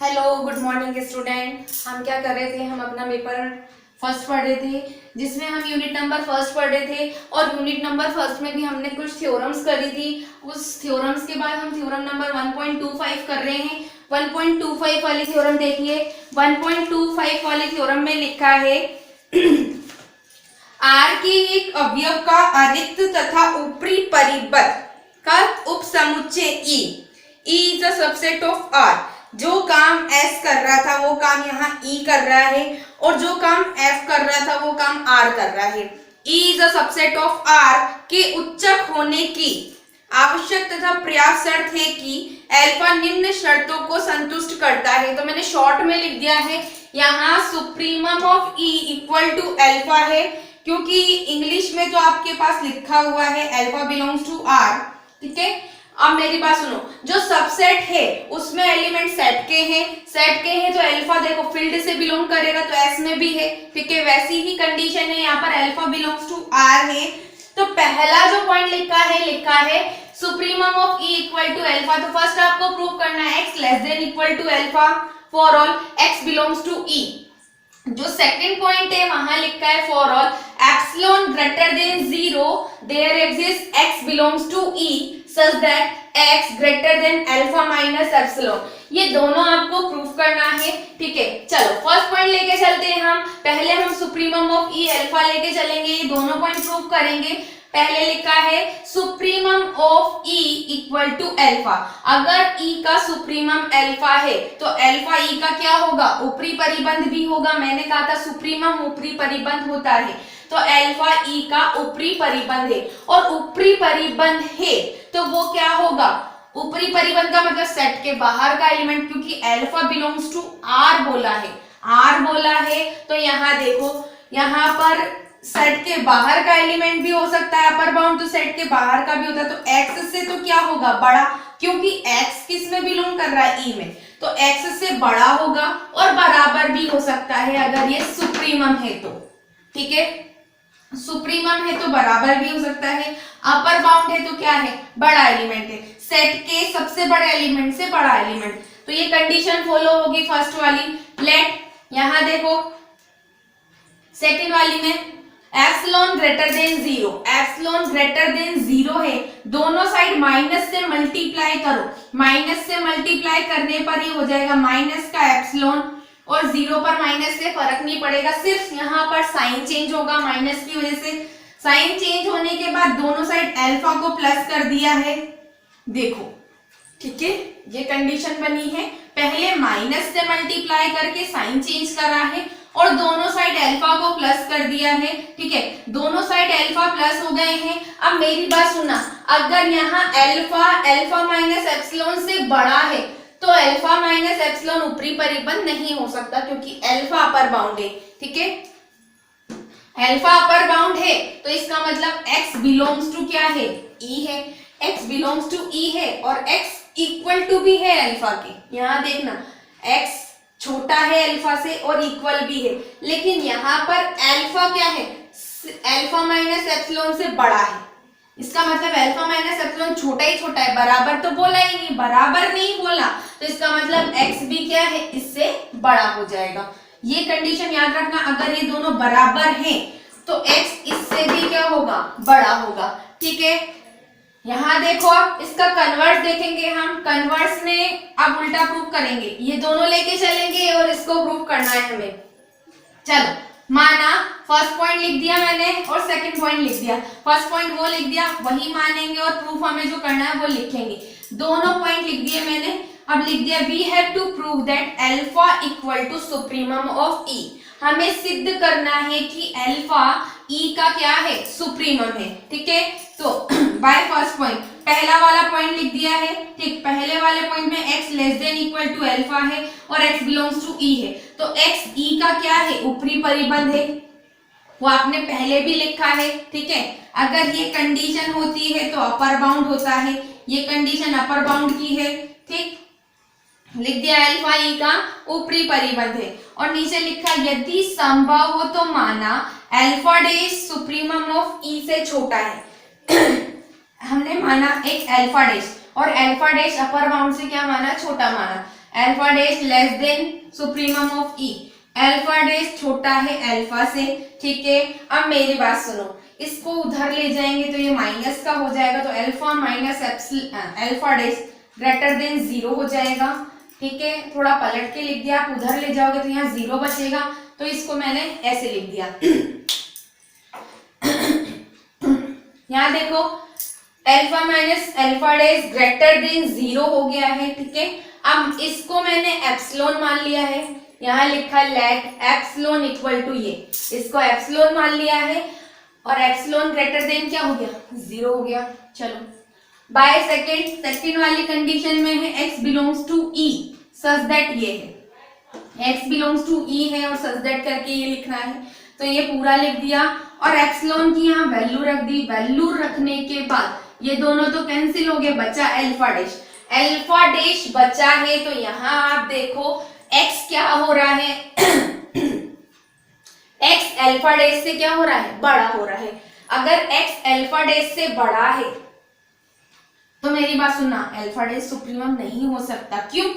Hello good morning student. हम क्या कर रहे थे, हम अपना पेपर फर्स्ट पढ़ रहे थे जिसमें हम यूनिट नंबर फर्स्ट पढ़ रहे थे और यूनिट नंबर फर्स्ट में भी हमने कुछ थ्योरम्स करी थी। उस थ्योरम्स के बाद हम थ्योरम नंबर 1.25 कर रहे हैं। 1.25 वाली थ्योरम देखिए। 1.25 वाली थ्योरम में लिखा है आर के एक अवयव का अरिक्त तथा ऊपरी परिबद्ध का उपसमुच्चय E is a subset of R. जो काम एस कर रहा था वो काम यहाँ ई कर रहा है और जो काम एफ कर रहा था वो काम आर कर रहा है। E is a subset of R के उच्चक होने की आवश्यक तथा पर्याप्त शर्त है कि अल्फा निम्न शर्तों को संतुष्ट करता है। तो मैंने शॉर्ट में लिख दिया है यहाँ supremum of E equal to alpha है, क्योंकि इंग्लिश में जो आपके पास लिखा हुआ है अल्फा बिलोंग्स टू आर। ठीक है, अब मेरी बात सुनो। जो सबसेट है उसमें एलिमेंट सेट के हैं तो अल्फा देखो फील्ड से बिलोंग करेगा तो एस में भी है। ठीक है, वैसी ही कंडीशन है यहाँ पर अल्फा बिलोंग्स टू आर है। तो पहला जो पॉइंट लिखा है supremum of E equal to alpha. तो फर्स्ट आपको प्रूव करना है x less than equal to alpha for all x belongs to E. जो सेकंड पॉइंट है वहां लिखा है for all epsilon greater than 0 there exist x belongs to E such that x greater than alpha minus epsilon. ये दोनों आपको proof करना है। ठीक है, चलो फर्स्ट पॉइंट लेके चलते हैं। हम पहले हम सुप्रीमम ऑफ ई अल्फा लेके चलेंगे, ये दोनों पॉइंट प्रूफ करेंगे। पहले लिखा है supremum of E equal to alpha. अगर ई का सुप्रीमम अल्फा है तो अल्फा ई का क्या होगा, ऊपरी परिबंध भी होगा। मैंने कहा था सुप्रीमम ऊपरी परिबंध होता है, तो अल्फा ई का ऊपरी परिबंध है और ऊपरी परिबंध है तो वो क्या होगा, ऊपरी परिबंध का मतलब सेट के बाहर का एलिमेंट, क्योंकि अल्फा बिलोंग्स टू आर बोला है। आर बोला है तो यहाँ देखो, यहाँ पर सेट के बाहर का एलिमेंट भी हो सकता है अपर बाउंड, तो सेट के बाहर का भी होता है। तो एक्स से तो क्या होगा, बड़ा, क्योंकि एक्स किस में बिलोंग कर रहा है, ई में, तो एक्स से बड़ा होगा और बराबर भी हो सकता है अगर ये सुप्रीमम है तो। ठीक है, सुप्रीमम है तो बराबर भी हो सकता है, अपर बाउंड है तो क्या है, बड़ा एलिमेंट है, सेट के सबसे बड़े एलिमेंट से बड़ा एलिमेंट। तो ये कंडीशन फॉलो होगी फर्स्ट वाली। लेट यहां देखो सेकंड वाली में epsilon greater than 0, epsilon greater than 0 है, दोनों साइड माइनस से मल्टीप्लाई करो। माइनस से मल्टीप्लाई करने पर ये हो जाएगा माइनस का एप्सिलॉन और 0 पर माइनस से फर्क नहीं पड़ेगा, सिर्फ यहाँ पर साइन चेंज होगा माइनस की वजह से। साइन चेंज होने के बाद दोनों साइड अल्फा को प्लस कर दिया है, देखो। ठीक है, ये कंडीशन बनी है। पहले माइनस से मल्टीप्लाई करके साइन चेंज करा है और दोनों साइड अल्फा को प्लस कर दिया है। ठीक है, दोनों साइड अल्फा प्लस हो गए हैं। अब मेरी बात सुना, अगर यहाँ अल्फा माइनस एप्सिलॉन से बड़ा है तो अल्फा माइनस एप्सिलॉन ऊपरी परिबंध नहीं हो सकता, क्योंकि अल्फा अपर बाउंड है। ठीक है, अल्फा अपर बाउंड है तो इसका मतलब x बिलोंग्स टू क्या है, e है। x बिलोंग्स टू e है और x इक्वल टू भी है अल्फा के। यहाँ देखना x छोटा है अल्फा से और इक्वल भी है, लेकिन यहाँ पर अल्फा क्या है, अल्फा माइनस एप्सिलॉन से बड़ा है। इसका मतलब अल्फा माइनस एप्सिलॉन छोटा ही छोटा है, बराबर तो बोला ही नहीं, बराबर नहीं बोला, तो इसका मतलब x भी क्या है, इससे बड़ा हो जाएगा। ये कंडीशन याद रखना, अगर ये दोनों बराबर हैं तो x इससे भी क्या होगा, बड़ा होगा। ठीक है, यहाँ देखो आप इसका कन्वर्स देखेंगे, हम कन्वर्स में अब उल्टा प्रूफ करेंगे। ये दोनों लेके चलेंगे और इसको प्रूफ करना है हमें। चलो, माना फर्स्ट पॉइंट लिख दिया मैंने और सेकंड पॉइंट लिख दिया। फर्स्ट पॉइंट वो लिख दिया, वही मानेंगे और प्रूफ हमें जो करना है वो लिखेंगे। दोनों पॉइंट लिख दिए मैंने, अब लिख दिया we have to prove that alpha equal to supremum of E. हमें सिद्ध करना है कि अल्फा ई का क्या है, सुप्रीमम है। ठीक है, तो बाय फर्स्ट पॉइंट पहला वाला पॉइंट लिख दिया है। ठीक, पहले वाले पॉइंट में x less than equal to alpha है और x बिलोंग्स टू e है, तो x e का क्या है, ऊपरी परिबंध है, वो आपने पहले भी लिखा है। ठीक है, अगर ये कंडीशन होती है तो अपर बाउंड होता है, ये कंडीशन अपर बाउंड की है। ठीक, लिख दिया अल्फा ई का ऊपरी परिबंध है और नीचे लिखा यदि संभव हो तो माना अल्फा डैश सुप्रीमम ऑफ ई से छोटा है। हमने माना एक अल्फा डैश और अल्फा डैश अपर बाउंड से क्या माना, छोटा माना। Alpha dash less than supremum of E, alpha dash छोटा है अल्फा से, ठीक है। अब मेरी बात सुनो, इसको उधर ले जाएंगे तो ये माइनस का हो जाएगा, तो alpha minus alpha dash greater than 0 हो जाएगा, ठीक है। थोड़ा पलट के लिख दिया, आप उधर ले जाओगे तो यहाँ 0 बचेगा, तो इसको मैंने ऐसे लिख दिया। यहाँ देखो alpha minus alpha dash greater than 0 हो गया है, ठीक है। अब इसको मैंने एप्सिलॉन मान लिया है, यहाँ लिखा लेट एप्सिलॉन इक्वल टू ये, इसको एप्सिलॉन मान लिया है और एप्सिलॉन ग्रेटर देन क्या हो गया 0 हो गया। चलो बाय सेकेंड वाली कंडीशन में है x belongs to e such that ये है, x बिलोंग्स टू e है और सच दैट करके ये लिखना है, तो ये पूरा लिख दिया और एप्सिलॉन की यहाँ वैल्यू रख दी। वैल्यू रखने के बाद ये दोनों तो कैंसिल हो गए, बचा अल्फा डैश, अल्फा डैश बचा है, तो यहाँ आप देखो x क्या हो रहा है x अल्फा डैश से क्या हो रहा है, बड़ा हो रहा है। अगर x अल्फा डैश से बड़ा है तो मेरी बात सुनना, अल्फा डैश सुप्रीमम नहीं हो सकता। क्यों?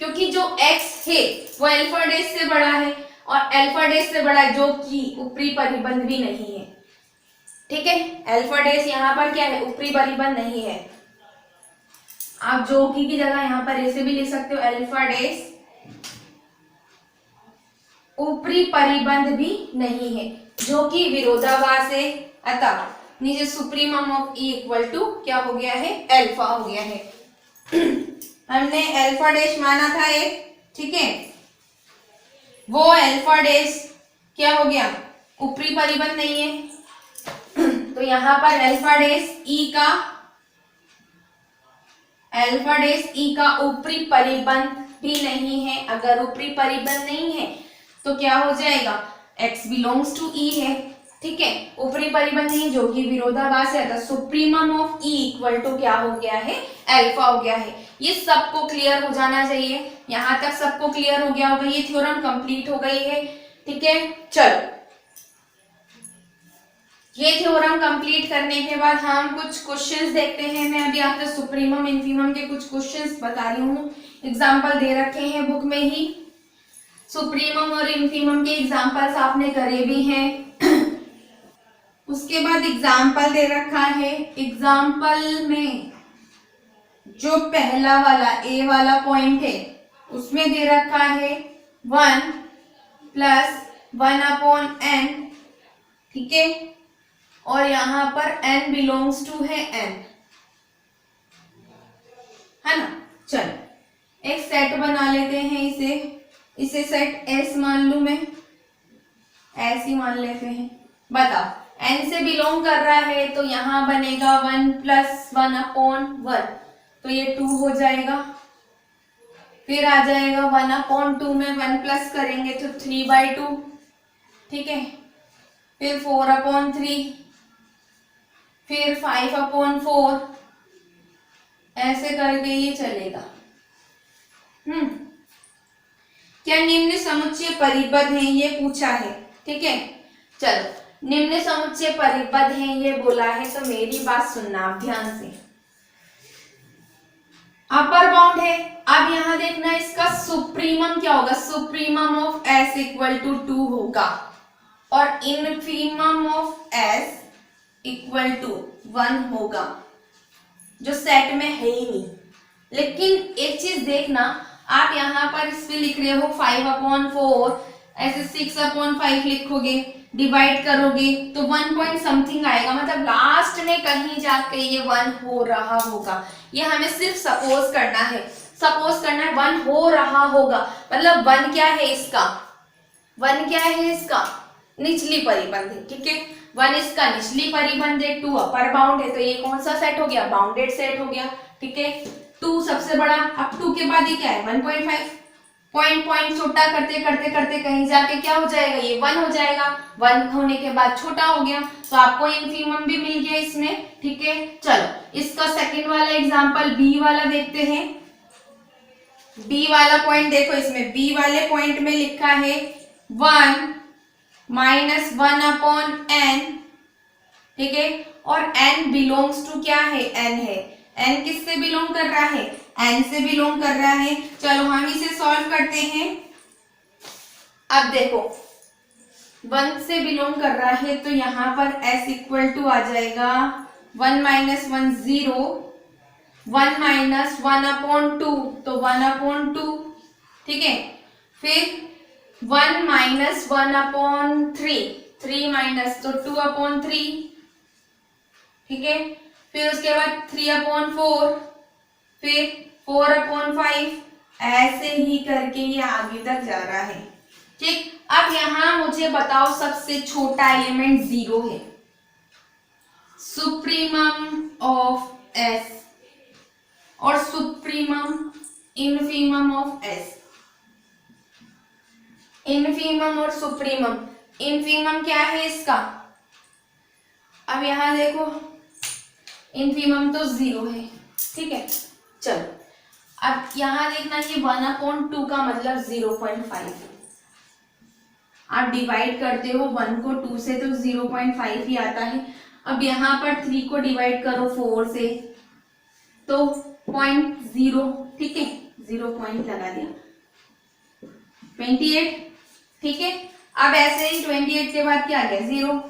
क्योंकि जो x है वो अल्फा डैश से बड़ा है और अल्फा डैश से बड़ा है, जो कि ऊपरी परिबंध भी नहीं है, ठीक है। अल्फा डैश यहाँ पर क्या है, ऊपरी परिबंध नहीं है। आप जो की जगह यहाँ पर ऐसे भी लिख सकते हो, अल्फा डैश ऊपरी परिबंध भी नहीं है, जो कि विरोधाभास है, अतः नीचे supremum of E equal to क्या हो गया है, अल्फा हो गया है। हमने अल्फा डैश माना था एक, ठीक है, वो अल्फा डैश क्या हो गया, ऊपरी परिबंध नहीं है, तो यहाँ पर अल्फा डैश ई का ऊपरी परिबंध भी नहीं है। अगर ऊपरी परिबंध नहीं है तो क्या हो जाएगा, x बिलोंग्स टू e है, ठीक है, ऊपरी परिबंध नहीं जो कि विरोधाभास है, तो supremum of e equal to क्या हो गया है, अल्फा हो गया है। ये सबको क्लियर हो जाना चाहिए, यहाँ तक सबको क्लियर हो गया होगा, ये थ्योरम कंप्लीट हो गई है, ठीक है। चलो ये थ्योरम कंप्लीट करने के बाद हम कुछ क्वेश्चंस देखते हैं। मैं अभी आपको सुप्रीमम इन्फीमम के कुछ क्वेश्चंस बता रही हूँ, एग्जाम्पल दे रखे हैं बुक में ही। सुप्रीमम और इन्फीमम के एग्जाम्पल्स आपने करे भी हैं। उसके बाद एग्जाम्पल दे रखा है, एग्जाम्पल में जो पहला वाला ए वाला पॉइंट है उसमें दे रखा है 1 + 1/n, ठीक है, और यहाँ पर n बिलोंग्स टू है n, है ना। चलो एक सेट बना लेते हैं, इसे सेट S मान लूं मैं, ऐसे मान लेते हैं। बताओ n से बिलोंग कर रहा है तो यहाँ बनेगा 1 + 1/1, तो ये 2 हो जाएगा। फिर आ जाएगा 1/2 में 1 प्लस करेंगे तो 3/2, ठीक है। फिर 4/3, फिर 5/4, ऐसे करके ये चलेगा। क्या निम्न समुच्चय परिबद्ध हैं, ये पूछा है, ठीक है। चलो निम्न समुच्चय परिबद्ध हैं ये बोला है, तो मेरी बात सुनना आप ध्यान से। अपर बाउंड है, अब यहाँ देखना इसका सुप्रीमम क्या होगा, supremum of s equal to 2 होगा और infimum of s equal to 1 होगा, जो सेट में है ही नहीं। लेकिन एक चीज देखना, आप यहाँ पर इस पे लिख रहे हो 5/4, ऐसे 6/5 लिखोगे, डिवाइड करोगे तो 1 पॉइंट समथिंग आएगा, मतलब लास्ट में कहीं जाके ये 1 हो रहा होगा। ये हमें सिर्फ सपोज करना है, 1 हो रहा होगा, मतलब 1 क्या है इसका, 1 क्या है इसका निचली परिबंध है, ठीक है। 1 इसका निचली परिबंध है, 2 अपर बाउंड है, तो ये कौन सा सेट हो गया, बाउंडेड सेट हो गया, ठीक है। 2 सबसे बड़ा, अब 2 के बाद ये क्या है 1.5, पॉइंट छोटा करते करते करते कहीं जाके क्या हो जाएगा, ये 1 हो जाएगा। 1 होने के बाद छोटा हो गया, तो आपको इनफीमम भी मिल गया इसमें, ठीक है। चलो इसका सेकंड वाला एग्जांपल बी वाला देखते हैं। बी वाला पॉइंट देखो, इसमें बी वाले पॉइंट में लिखा है 1 - 1/n, ठीक है, और n बिलोंग्स टू क्या है, n है, n किससे बिलोंग कर रहा है, n से बिलोंग कर रहा है। चलो हम इसे सॉल्व करते हैं। अब देखो 1 से बिलोंग कर रहा है तो यहाँ पर s इक्वल टू आ जाएगा 1 माइनस 1 0, 1 माइनस 1/2 तो 1/2, ठीक है। फिर 1 माइनस 1/3, 3 माइनस तो 2/3, ठीक है। फिर उसके बाद 3/4, फिर 4/5, ऐसे ही करके ये आगे तक जा रहा है, ठीक। अब यहां मुझे बताओ सबसे छोटा एलिमेंट 0 है, सुप्रीमम ऑफ एस और supremum infimum of S. Infimum और सुप्रीमम, इनफीमम क्या है इसका, अब यहां देखो इनफीमम तो 0 है, ठीक है। चलो अब यहां देखना ये 1/2 का मतलब 0.5 है। आप डिवाइड करते हो 1 को 2 से तो 0.5 ही आता है। अब यहाँ पर 3 को डिवाइड करो 4 से तो 0.0, ठीक है, 0 पॉइंट लगा दिया, 28, ठीक है। अब ऐसे ही 28 के बाद क्या आ गया 0,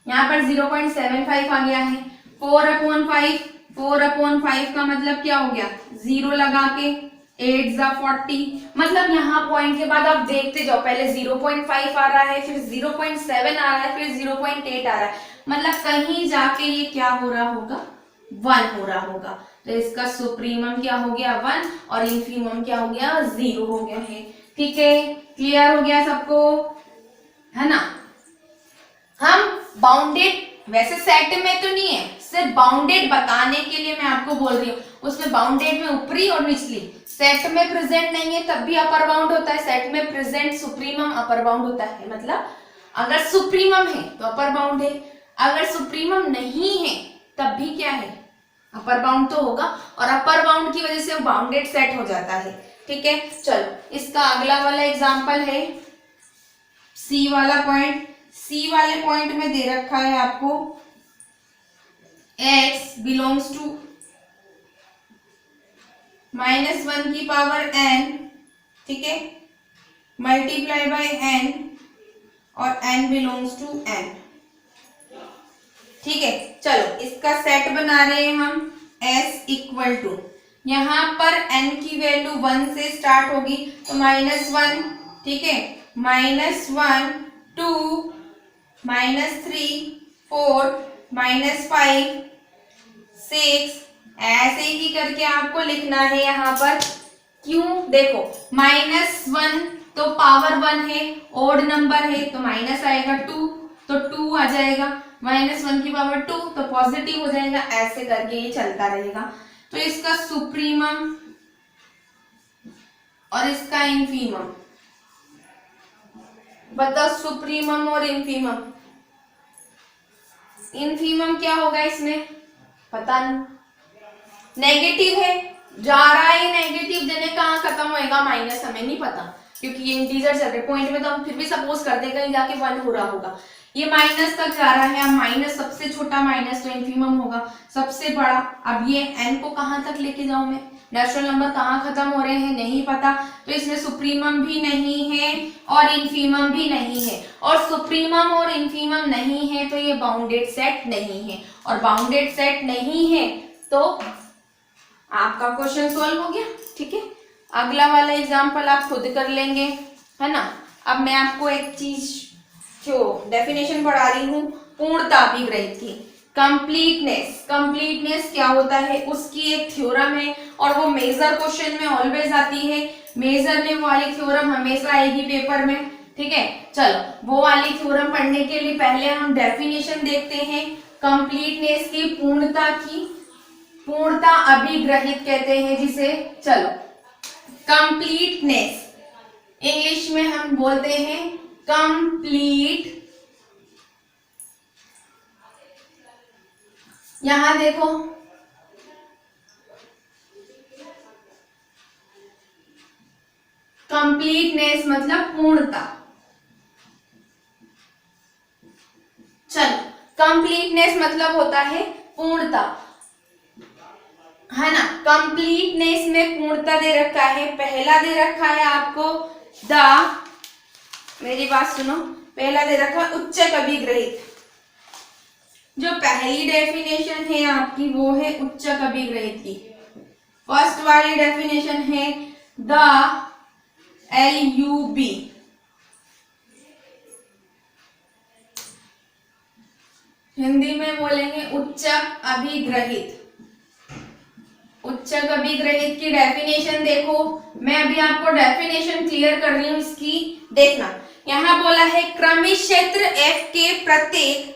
यहाँ पर 0.75 आ गया है। 4/5, 4/5 का मतलब क्या हो गया, 0 लगा के 8 × 40, मतलब यहाँ पॉइंट के बाद आप देखते जाओ, पहले 0.5 आ रहा है, फिर 0.7 आ रहा है, फिर 0.8 आ रहा है, मतलब कहीं जाके ये क्या हो रहा होगा, 1 हो रहा होगा। तो इसका सुप्रीमम क्या हो गया 1 और इनफीमम क्या हो गया 0 हो गया है, ठीक है। क्लियर हो गया सबको, है ना। हम बाउंडेड, वैसे सेट में तो नहीं है, सिर्फ बाउंडेड बताने के लिए मैं आपको बोल रही हूँ। उसमें बाउंडेड में ऊपरी और निचली, सेट में प्रेजेंट नहीं है तब भी अपर बाउंड होता है, सेट में प्रेजेंट सुप्रीमम अपर बाउंड होता है। मतलब अगर सुप्रीमम है तो अपर बाउंड है, अगर सुप्रीमम नहीं है तब भी क्या है, अपर बाउंड तो होगा, और अपर बाउंड की वजह से वो बाउंडेड सेट हो जाता है, ठीक है। चलो इसका अगला वाला एग्जाम्पल है सी वाला पॉइंट। सी वाले पॉइंट में दे रखा है आपको x बिलोंग्स टू -1 की पावर n, ठीक है, मल्टीप्लाई बाय n और n बिलोंग्स टू n, ठीक है। चलो इसका सेट बना रहे हैं हम, s इक्वल टू, यहां पर n की वैल्यू 1 से स्टार्ट होगी तो -1, ठीक है, -1 2 -3 4 -5 6, ऐसे ही करके आपको लिखना है यहाँ पर। क्यों, देखो -1 तो पावर 1 है, ओड नंबर है तो माइनस आएगा 2 तो 2 आ जाएगा, -1 की पावर 2 तो पॉजिटिव हो जाएगा, ऐसे करके ये चलता रहेगा। तो इसका सुप्रीमम और इसका इनफीमम बताओ, सुप्रीमम और इनफीमम, इनफीमम क्या होगा इसमें पता नहीं, नेगेटिव है, जा रहा है नेगेटिव देने, कहाँ खत्म होएगा माइनस हमें नहीं पता, क्योंकि ये इंटीजर चल रहे पॉइंट में, तो हम फिर भी सपोज करते हैं कहीं जाके 1 हो रहा होगा, ये माइनस तक जा रहा है। अब माइनस सबसे छोटा माइनस तो इनफीमम होगा, सबसे बड़ा, अब ये n को कहाँ तक लेके जाऊं मैं, नेचुरल नंबर कहाँ खत्म हो रहे हैं नहीं पता, तो इसमें सुप्रीमम भी नहीं है और इनफीमम भी नहीं है, और सुप्रीमम और इनफीमम नहीं है तो ये बाउंडेड सेट नहीं है, और बाउंडेड सेट नहीं है तो आपका क्वेश्चन सॉल्व हो गया, ठीक है। अगला वाला एग्जांपल आप खुद कर लेंगे, है ना। अब मैं आपको एक चीज जो डेफिनेशन पढ़ा रही हूँ, पूर्णता अभिग्रहित की, कंप्लीटनेस, कंप्लीटनेस क्या होता है उसकी एक थ्योरम है, और वो मेजर क्वेश्चन में ऑलवेज आती है, मेजर में वो वाली थ्योरम हमेशा आएगी पेपर में, ठीक है। चलो वो वाली थ्योरम पढ़ने के लिए पहले हम डेफिनेशन देखते हैं कंप्लीटनेस की, पूर्णता की, पूर्णता अभिग्रहित कहते हैं जिसे। चलो कंप्लीटनेस इंग्लिश में हम बोलते हैं कंप्लीट, यहां देखो कंप्लीटनेस मतलब पूर्णता। चलो कंप्लीटनेस मतलब होता है पूर्णता, है ना, कंप्लीटनेस में पूर्णता दे रखा है, पहला दे रखा है आपको द, मेरी बात सुनो, पहला दे रखा उच्चक अभिग्रहित। जो पहली डेफिनेशन है आपकी वो है उच्चक अभिग्रहित की। फर्स्ट वाली डेफिनेशन है द LUB, हिंदी में बोलेंगे उच्चक अभिग्रहित। उच्चक अभिग्रहित की डेफिनेशन देखो, मैं अभी आपको डेफिनेशन क्लियर कर रही हूं इसकी, देखना। यहां बोला है क्रमिक क्षेत्र F के प्रत्येक,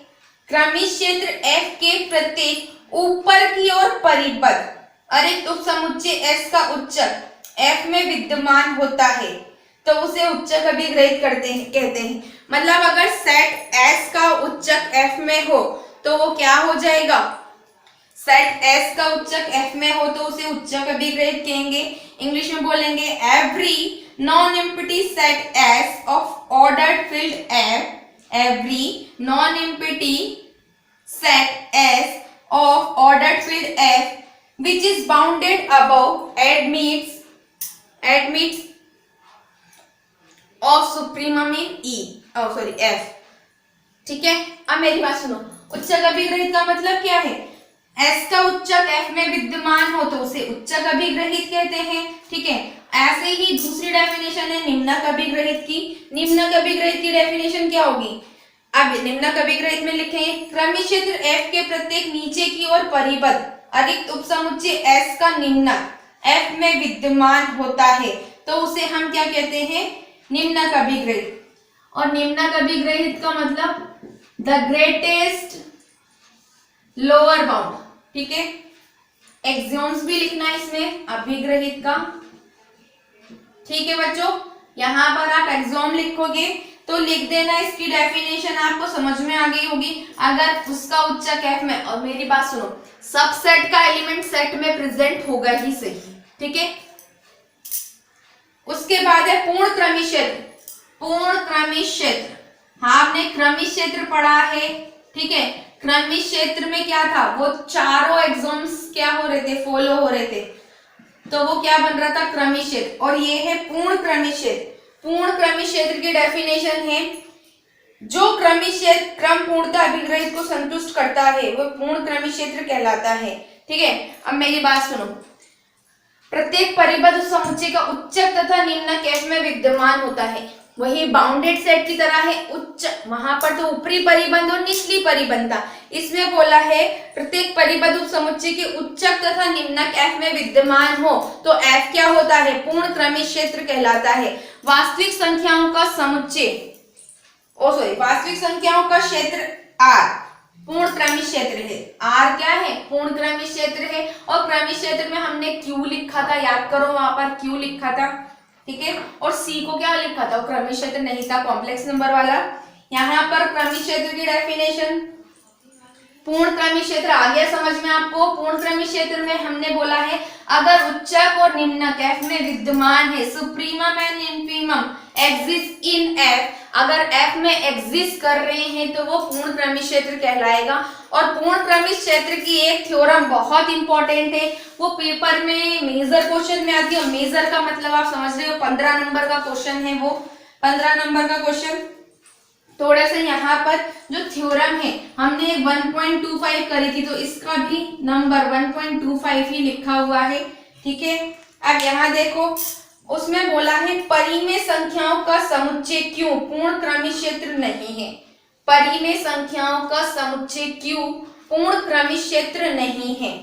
क्रमिक क्षेत्र F के प्रत्येक ऊपर की ओर परिबद्ध अरिक्त उपसमुच्चय S का उच्चक F में विद्यमान होता है तो उसे उच्चक अभिग्रहित करते हैं, कहते हैं। मतलब अगर सेट S का उच्चक F में हो तो वो क्या हो जाएगा, सेट S का उच्चक F में हो तो उसे उच्चक अभिग्रहित कहेंगे। इंग्लिश में बोलेंगे every non empty set S of ordered field F, every non-empty set S of ordered field F which is bounded above admits of supremum in F। ठीक है, अब मेरी बात सुनो, उच्चक अभिग्रहित का मतलब क्या है, S का उच्चक F में विद्यमान हो तो उसे उच्चक अभिग्रहित कहते हैं। ठीक है, ऐसे ही दूसरी डेफिनेशन है निम्नक अभिग्रहित की। निम्नक अभिग्रहित की डेफिनेशन क्या होगी, अब निम्नक अभिग्रहित में लिखेंगे क्रमिक क्षेत्र F के प्रत्येक नीचे की ओर परिबद्ध अरिक्त उपसमुच्चय S का निम्नक F में विद्यमान होता है तो उसे हम क्या कहते हैं, निम्नक अभिग्रहित। और निम्नक अभिग्रहित का मतलब द ग्रेटेस्ट लोअर बाउंड। ठीक है, एक्सियोम्स भी लिखना है इसमें अभिग्रहित का। ठीक है बच्चों, यहां पर आप एक्सियोम लिखोगे तो लिख देना, इसकी डेफिनेशन आपको समझ में आ गई होगी। अगर उसका उच्चक F में, और मेरी बात सुनो, सब सेट का एलिमेंट सेट में प्रेजेंट होगा ही सही। ठीक है, उसके बाद है पूर्ण क्रमिक क्षेत्र। पूर्ण क्रमिक क्षेत्र, हाँ आपने क्रमिक क्षेत्र पढ़ा है। ठीक है, क्रमिक क्षेत्र में क्या था, वो चारों एक्सोम्स क्या हो रहे थे, फॉलो हो रहे थे, तो वो क्या बन रहा था, क्रमिक क्षेत्र। और ये है पूर्ण क्रमिक क्षेत्र। पूर्ण क्रमिक क्षेत्र की डेफिनेशन है जो क्रमिक क्षेत्र क्रम पूर्णता अभिग्रहित को संतुष्ट करता है वो पूर्ण क्रमिक क्षेत्र कहलाता है। ठीक है, अब मेरी बात सुनो, प्रत्येक परिबद्ध समुच्चय का उच्चक तथा निम्नक F में विद्यमान होता है। वही बाउंडेड सेट की तरह है उच्च, वहां पर तो ऊपरी परिबंध और निचली परिबंधता। इसमें बोला है प्रत्येक परिबद्ध समुच्चय के उच्चक तथा निम्नक F में विद्यमान हो तो F क्या होता है, पूर्ण क्रमिक क्षेत्र कहलाता है। वास्तविक संख्याओं का समुच्चय, वास्तविक संख्याओं का क्षेत्र R पूर्ण क्रमिक क्षेत्र है। R क्या है, पूर्ण क्रमिक क्षेत्र है। और क्रमिक क्षेत्र में हमने Q लिखा था, याद करो, वहां पर Q लिखा था। ठीक है, और C को क्या लिखा था, वो क्रमिक क्षेत्र नहीं था, कॉम्प्लेक्स नंबर वाला। यहाँ पर क्रमिक क्षेत्र की डेफिनेशन, पूर्ण क्रमिक क्षेत्र आ गया समझ में आपको। पूर्ण क्रमिक क्षेत्र में हमने बोला है अगर उच्चक और निम्नक F में विद्यमान है, supremum and infimum exist in F, अगर F में एग्जिस्ट कर रहे हैं तो वो पूर्ण क्रमिक क्षेत्र कहलाएगा। और पूर्ण क्रमिक क्षेत्र की एक थ्योरम बहुत इंपॉर्टेंट है, वो पेपर में मेजर क्वेश्चन में आती है। मेजर का मतलब आप समझ रहे हो, 15 नंबर का क्वेश्चन है वो, 15 नंबर का क्वेश्चन। थोड़ा सा यहाँ पर जो थ्योरम है हमने 1.25 करी थी तो इसका भी नंबर 1.25 ही लिखा हुआ है। ठीक है, अब यहाँ देखो, उसमें बोला है परिमेय संख्याओं का समुच्चय Q पूर्ण क्रमिक क्षेत्र नहीं है। परिमेय संख्याओं का समुच्चय Q पूर्ण क्रमिक क्षेत्र नहीं है।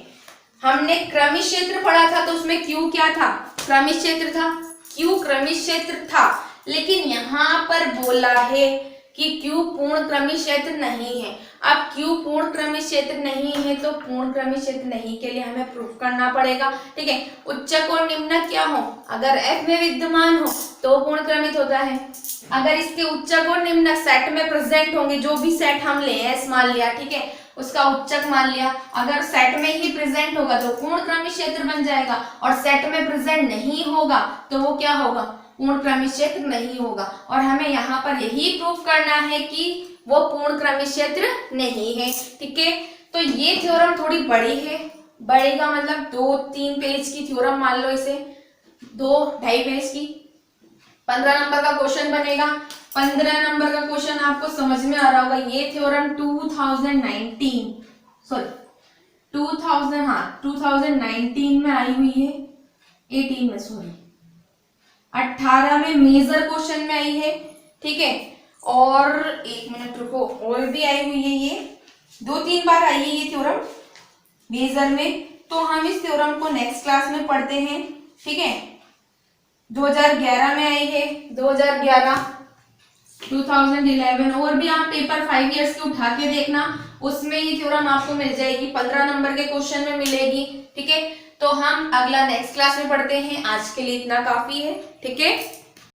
हमने क्रमिक क्षेत्र पढ़ा था तो उसमें Q क्या था, क्रमिक क्षेत्र था, Q क्रमिक क्षेत्र था। लेकिन यहाँ पर बोला है कि Q पूर्ण क्रमिक क्षेत्र नहीं है। अब Q पूर्ण क्रमिक क्षेत्र नहीं है तो पूर्ण क्रमिक क्षेत्र नहीं के लिए हमें प्रूफ करना पड़ेगा। ठीक है, उच्चक और निम्नक क्या हो, अगर F में विद्यमान हो तो पूर्ण क्रमिक होता है। अगर इसके उच्चक और निम्नक सेट में प्रेजेंट होंगे, जो भी सेट हम ले S मान लिया, ठीक है, उसका उच्चक मान लिया, अगर सेट में ही प्रेजेंट होगा तो पूर्ण क्रमिक क्षेत्र बन जाएगा। और सेट में प्रेजेंट नहीं होगा तो वो क्या होगा, पूर्ण क्रमिक क्षेत्र नहीं होगा। और हमें यहाँ पर यही प्रूफ करना है कि वो पूर्ण क्रमिक क्षेत्र नहीं है। ठीक है, तो ये थ्योरम थोड़ी बड़ी है बड़े का मतलब 2-3 पेज की थ्योरम मान लो इसे, 2-2.5 पेज की। 15 नंबर का क्वेश्चन बनेगा। 15 नंबर का क्वेश्चन आपको समझ में आ रहा होगा। ये थ्योरम 2019 सॉरी 2019 में आई हुई है, 18 में सॉरी 18 में मेजर क्वेश्चन में आई है, ठीक है। और एक मिनट रुको, और भी आई हुई है, ये 2-3 बार आई है ये थ्योरम मेजर में। तो हम इस थ्योरम को नेक्स्ट क्लास में पढ़ते हैं, ठीक है। 2011 में आई है, 2011, 2011। और भी आप पेपर 5 ईयर्स के उठा के देखना, उसमें ये थ्योरम आपको मिल जाएगी, 15 नंबर के क्वेश्चन में मिलेगी, ठीक है। तो हम अगला नेक्स्ट क्लास में पढ़ते हैं। आज के लिए इतना काफी है, ठीक है।